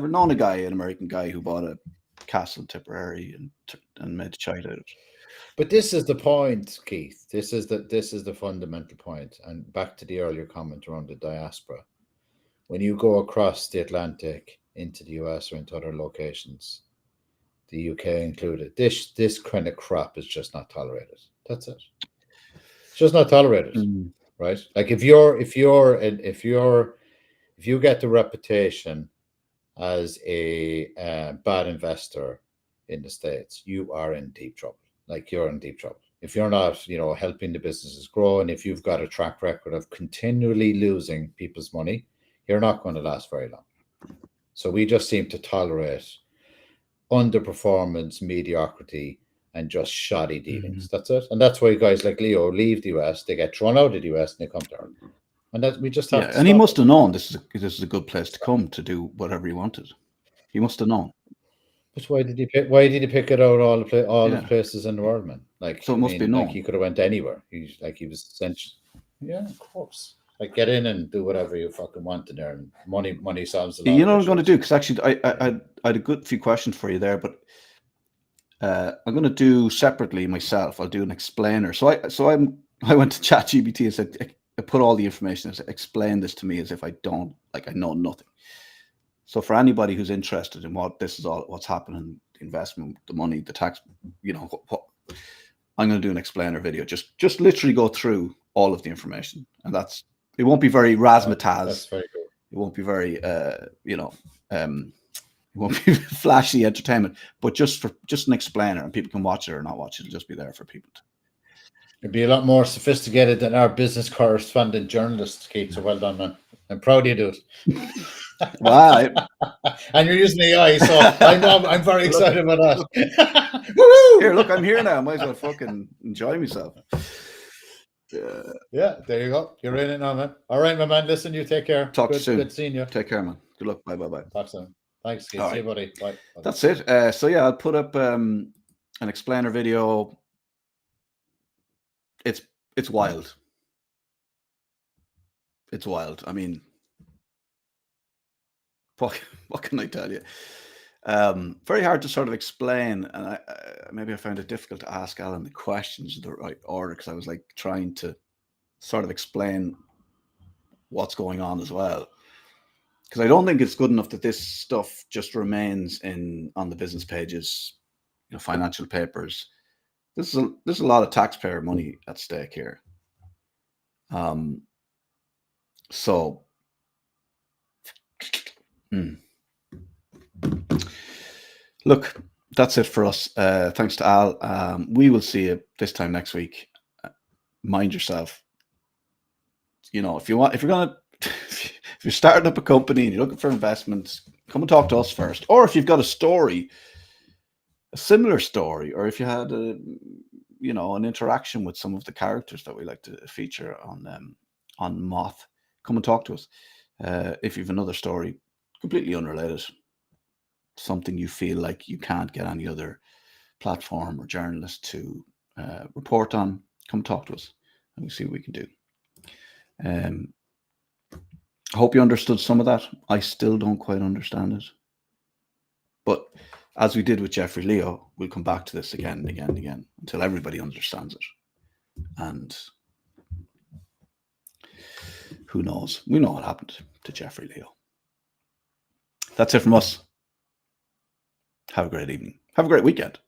known an American guy who bought a castle in Tipperary and made a child out of it. But this is the point, Keith. This is the fundamental point. And back to the earlier comment around the diaspora. When you go across the Atlantic into the US or into other locations, the UK included, this kind of crap is just not tolerated. That's it. It's just not tolerated, right? Like if you get the reputation as a bad investor in the States, you are in deep trouble. Like you're in deep trouble. If you're not, helping the businesses grow, and if you've got a track record of continually losing people's money, you're not going to last very long. So we just seem to tolerate underperformance, mediocrity, and just shoddy dealings. That's it. And that's why guys like Leo leave the US, they get thrown out of the US, and they come to Ireland. And that we just have to and he must have known this is a good place to come to do whatever he wanted. He must have known. But why did he pick it out all the places in the world, man? Like, so it must be known. Like he could have went anywhere. He was essentially, of course. Like, get in and do whatever you fucking want in there, and money solves a lot. You know what I'm going to do? Because actually, I had a good few questions for you there, but I'm going to do separately myself. I'll do an explainer. So I went to ChatGPT and said, I put all the information and said, explain this to me as if I know nothing. So for anybody who's interested in what this is all, what's happening, the investment, the money, the tax, I'm going to do an explainer video. Just literally go through all of the information, and it won't be very razzmatazz. That's very good. It won't be very, it won't be flashy entertainment, but just an explainer, and people can watch it or not watch it. It'll just be there for people to. It'd be a lot more sophisticated than our business correspondent journalists, Keith. So well done, man. I'm proud you do it. Wow. And you're using AI, so I'm very excited about that. Here, look, I'm here now. I might as well fucking enjoy myself. Yeah, there you go. You're in it now, man. All right, my man. Listen, you take care. Talk to you soon. Good seeing you. Take care, man. Good luck. Bye. Talk soon. Thanks, Keith. See you, buddy. Bye. That's it. So yeah, I'll put up an explainer video. It's wild. It's wild. I mean, what can I tell you? Very hard to sort of explain, and maybe I found it difficult to ask Alan the questions in the right order, because I was like trying to sort of explain what's going on as well. Because I don't think it's good enough that this stuff just remains on the business pages, financial papers. There's a lot of taxpayer money at stake here. So. Look, that's it for us. Thanks to Al. We will see you this time next week. Mind yourself. If you're starting up a company and you're looking for investments, come and talk to us first. Or if you've got a story, a similar story, or if you had an interaction with some of the characters that we like to feature on MOTH, come and talk to us. If you've another story completely unrelated, something you feel like you can't get any other platform or journalist to report on, come talk to us and we'll see what we can do. I hope you understood some of that. I still don't quite understand it. But as we did with Jeffrey Leo, we'll come back to this again and again and again until everybody understands it. And who knows? We know what happened to Jeffrey Leo. That's it from us. Have a great evening. Have a great weekend.